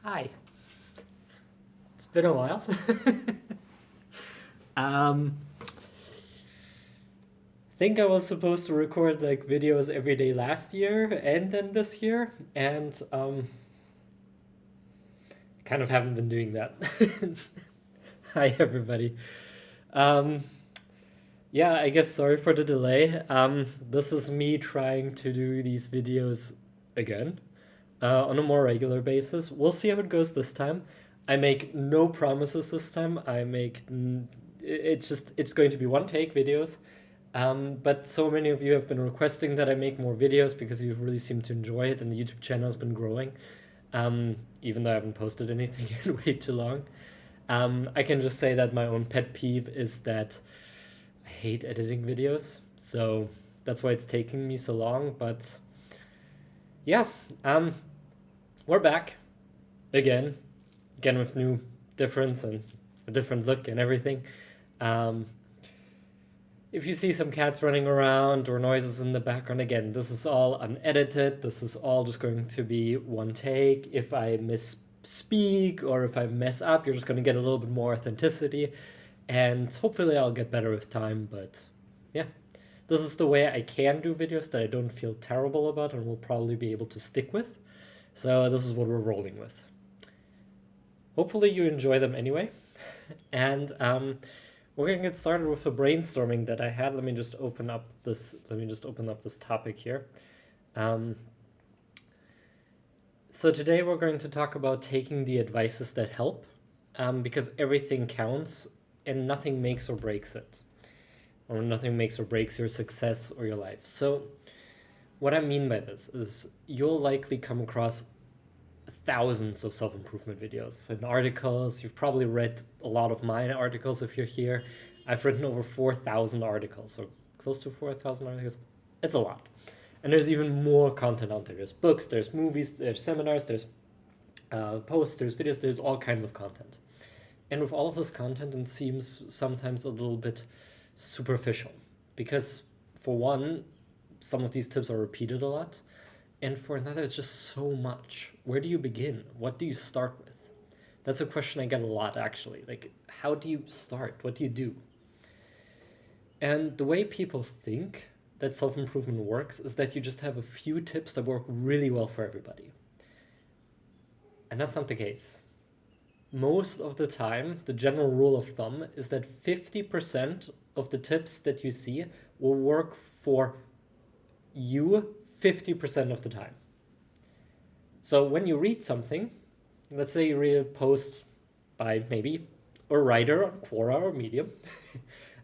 Hi. It's been a while. um, think I was supposed to record like videos every day last year and then this year, and kind of haven't been doing that. Hi everybody. Um, yeah, I guess sorry for the delay. This is me trying to do these videos again on a more regular basis. We'll see how it goes this time. I make no promises this time. It's going to be one take videos. But so many of you have been requesting that I make more videos because you really seem to enjoy it, and the YouTube channel has been growing. Even though I haven't posted anything in way too long. I can just say that my own pet peeve is that I hate editing videos, so that's why it's taking me so long. But yeah, we're back again, again with new difference and a different look and everything. Um, if you see some cats running around or noises in the background, again, this is all unedited. This is all just going to be one take. If I misspeak or if I mess up, you're just going to get a little bit more authenticity. And hopefully, I'll get better with time. But yeah, this is the way I can do videos that I don't feel terrible about and will probably be able to stick with. So, this is what we're rolling with. Hopefully, you enjoy them anyway. And we're gonna get started with the brainstorming that I had. Let me just open up this. Let me just open up this topic here. Um, so today we're going to talk about taking the advices that help, because everything counts and nothing makes or breaks it, or nothing makes or breaks your success or your life. So what I mean by this is you'll likely come across thousands of self-improvement videos and articles. You've probably read a lot of my articles if you're here. I've written over 4,000 articles, or close to 4,000 articles. It's a lot. And there's even more content out there. There's books, there's movies, there's seminars, there's posts, there's videos, there's all kinds of content. And with all of this content, it seems sometimes a little bit superficial. Because, for one, some of these tips are repeated a lot. And for another, it's just so much. Where do you begin? What do you start with? That's a question I get a lot, actually. Like, how do you start? What do you do? And the way people think that self improvement works is that you just have a few tips that work really well for everybody. And that's not the case. Most of the time, the general rule of thumb is that 50% of the tips that you see will work for you 50% of the time. So when you read something, let's say you read a post by maybe a writer on Quora or Medium.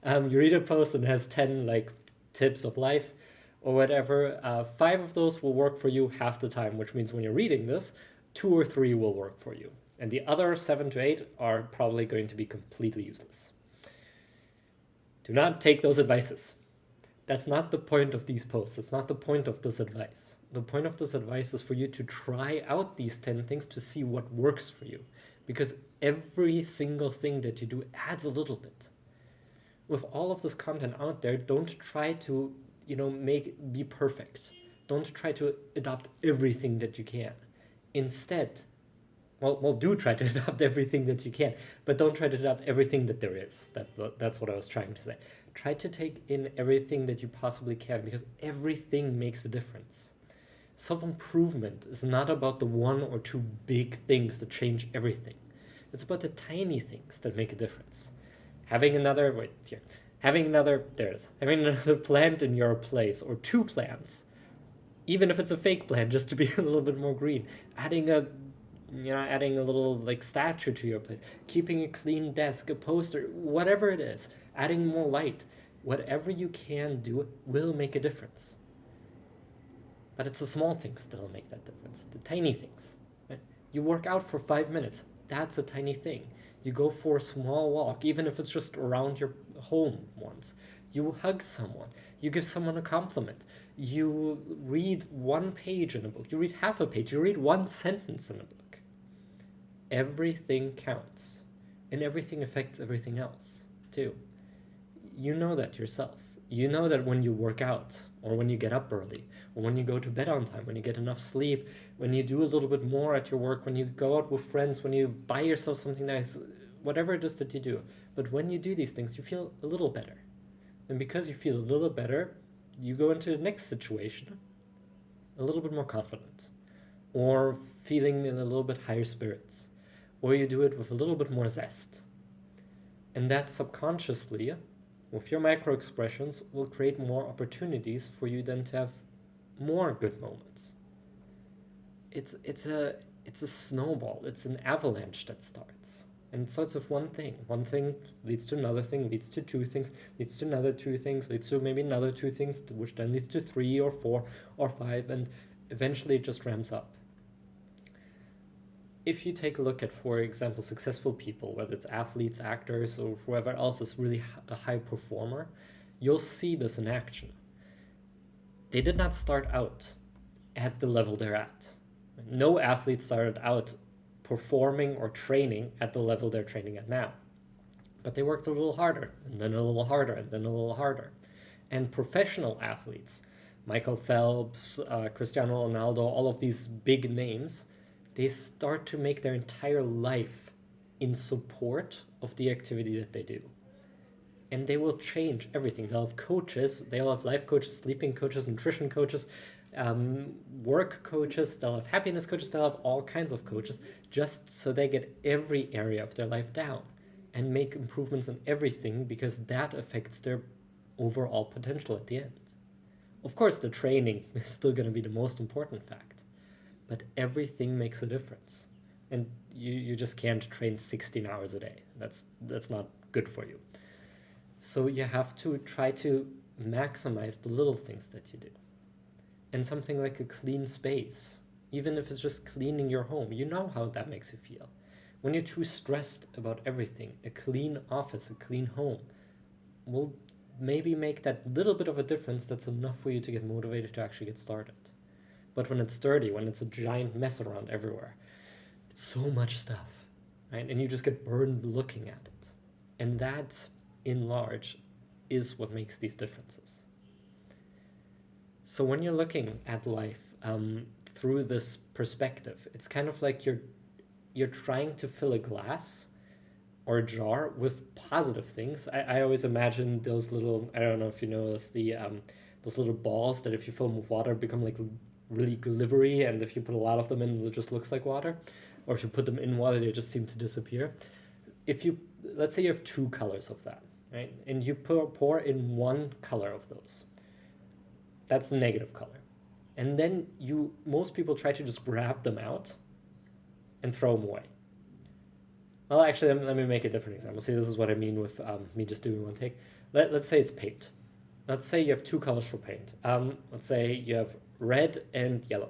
You read a post and it has 10 like tips of life or whatever. 5 of those will work for you half the time, which means when you're reading this, 2 or 3 will work for you. And the other 7 to 8 are probably going to be completely useless. Do not take those advices. That's not the point of these posts. That's not the point of this advice. The point of this advice is for you to try out these 10 things to see what works for you. Because every single thing that you do adds a little bit. With all of this content out there, don't try to, be perfect. Don't try to adopt everything that you can. Instead, do try to adopt everything that you can, but don't try to adopt everything that there is. That's what I was trying to say. Try to take in everything that you possibly can, because everything makes a difference. Self-improvement is not about the one or two big things that change everything. It's about the tiny things that make a difference. Having another having another plant in your place, or 2 plants, even if it's a fake plant, just to be a little bit more green. Adding a little like statue to your place, keeping a clean desk, a poster, whatever it is, adding more light, whatever you can do will make a difference. But it's the small things that'll make that difference, the tiny things. Right? You work out for 5 minutes, that's a tiny thing. You go for a small walk, even if it's just around your home once. You hug someone, you give someone a compliment, you read one page in a book, you read half a page, you read one sentence in a book. Everything counts, and everything affects everything else too. You know that yourself. You know that when you work out, or when you get up early, or when you go to bed on time, when you get enough sleep, when you do a little bit more at your work, when you go out with friends, when you buy yourself something nice, whatever it is that you do. But when you do these things, you feel a little better. And because you feel a little better, you go into the next situation a little bit more confident, or feeling in a little bit higher spirits, or you do it with a little bit more zest. And that subconsciously, with your micro expressions, will create more opportunities for you then to have more good moments. It's a snowball. It's an avalanche that starts. And it starts with one thing. One thing leads to another thing, leads to two things, leads to another two things, leads to maybe another two things, which then leads to 3 or 4 or 5, and eventually it just ramps up. If you take a look at, for example, successful people, whether it's athletes, actors, or whoever else is really a high performer, you'll see this in action. They did not start out at the level they're at. No athlete started out performing or training at the level they're training at now. But they worked a little harder, and then a little harder, and then a little harder. And professional athletes, Michael Phelps, Cristiano Ronaldo, all of these big names, they start to make their entire life in support of the activity that they do. And they will change everything. They'll have coaches, they'll have life coaches, sleeping coaches, nutrition coaches, work coaches, they'll have happiness coaches, they'll have all kinds of coaches, just so they get every area of their life down and make improvements in everything, because that affects their overall potential at the end. Of course, the training is still going to be the most important fact, but everything makes a difference. And you just can't train 16 hours a day. That's not good for you. So you have to try to maximize the little things that you do. And something like a clean space, even if it's just cleaning your home, you know how that makes you feel. When you're too stressed about everything, a clean office, a clean home will maybe make that little bit of a difference that's enough for you to get motivated to actually get started. But when it's dirty, when it's a giant mess around everywhere, it's so much stuff, right? And you just get burned looking at it. And that, in large, is what makes these differences. So when you're looking at life through this perspective, it's kind of like you're trying to fill a glass or a jar with positive things. I always imagine those little, I don't know if you know this, those little balls that if you fill them with water become like really glibbery, and if you put a lot of them in, it just looks like water. Or if you put them in water, they just seem to disappear. Let's say you have 2 colors of that, right? And you pour in one color of those. That's the negative color. And then most people try to just grab them out and throw them away. Well, actually, let me make a different example. See, this is what I mean with me just doing one take. Let's say it's paint. Let's say you have 2 colors for paint. Let's say you have red and yellow.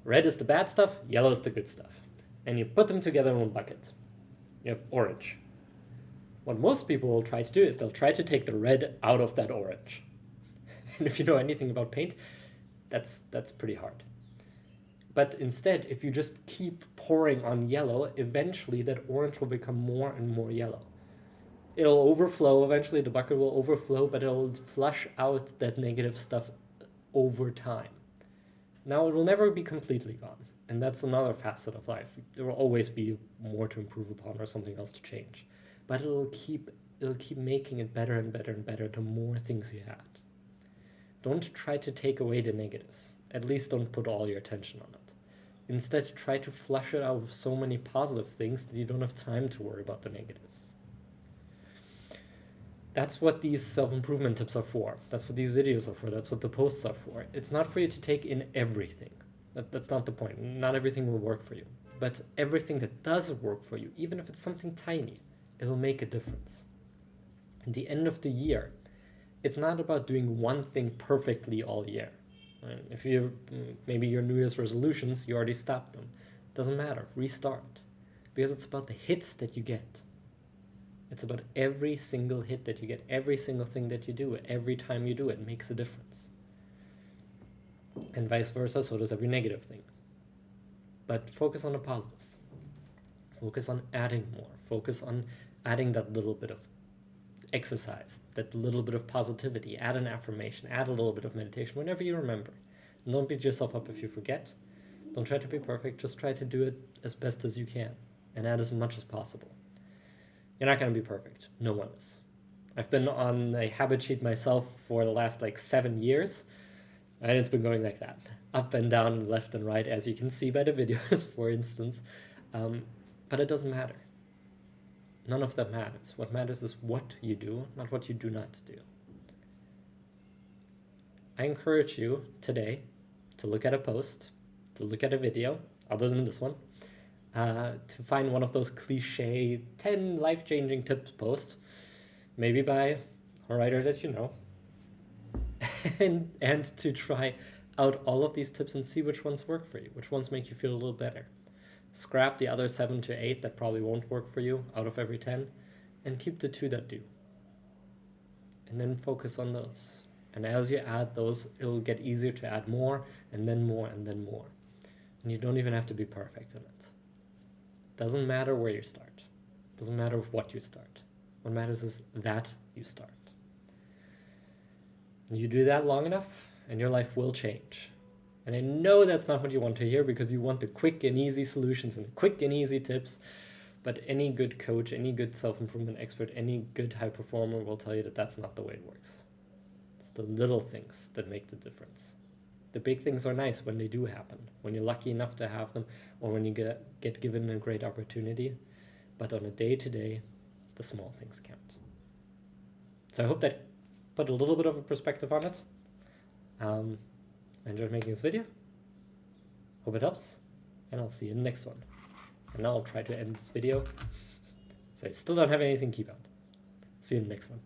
Red is the bad stuff, yellow is the good stuff. And you put them together in one bucket. You have orange. What most people will try to do is they'll try to take the red out of that orange. And if you know anything about paint, that's pretty hard. But instead, if you just keep pouring on yellow, eventually that orange will become more and more yellow. It'll overflow, eventually the bucket will overflow, but it'll flush out that negative stuff over time. Now, it will never be completely gone, and that's another facet of life. There will always be more to improve upon or something else to change. But it'll keep making it better and better and better the more things you add. Don't try to take away the negatives. At least don't put all your attention on it. Instead, try to flush it out with so many positive things that you don't have time to worry about the negatives. That's what these self-improvement tips are for. That's what these videos are for. That's what the posts are for. It's not for you to take in everything. That's not the point. Not everything will work for you. But everything that does work for you, even if it's something tiny, it'll make a difference. At the end of the year, it's not about doing one thing perfectly all year. Right? If maybe your New Year's resolutions, you already stopped them. Doesn't matter. Restart. Because it's about the hits that you get. It's about every single hit that you get, every single thing that you do, every time you do it makes a difference. And vice versa, so does every negative thing. But focus on the positives. Focus on adding more. Focus on adding that little bit of exercise, that little bit of positivity, add an affirmation, add a little bit of meditation whenever you remember. And don't beat yourself up if you forget. Don't try to be perfect, just try to do it as best as you can and add as much as possible. You're not going to be perfect. No one is. I've been on a habit sheet myself for the last 7 years, and it's been going like that, up and down, left and right, as you can see by the videos, for instance. But it doesn't matter. None of that matters. What matters is what you do, not what you do not do. I encourage you today to look at a post, to look at a video, other than this one, to find one of those cliche 10 life-changing tips posts, maybe by a writer that you know, and to try out all of these tips and see which ones work for you, which ones make you feel a little better. Scrap the other 7 to 8 that probably won't work for you out of every 10, and keep the 2 that do. And then focus on those. And as you add those, it'll get easier to add more, and then more, and then more. And you don't even have to be perfect in it. Doesn't matter where you start. Doesn't matter what you start. What matters is that you start. And you do that long enough, and your life will change. And I know that's not what you want to hear, because you want the quick and easy solutions and quick and easy tips. But any good coach, any good self-improvement expert, any good high performer will tell you that that's not the way it works. It's the little things that make the difference. The big things are nice when they do happen, when you're lucky enough to have them, or when you get given a great opportunity. But on a day-to-day, the small things count. So I hope that put a little bit of a perspective on it. I enjoyed making this video. Hope it helps, and I'll see you in the next one. And now I'll try to end this video. So I still don't have anything to keep out. See you in the next one.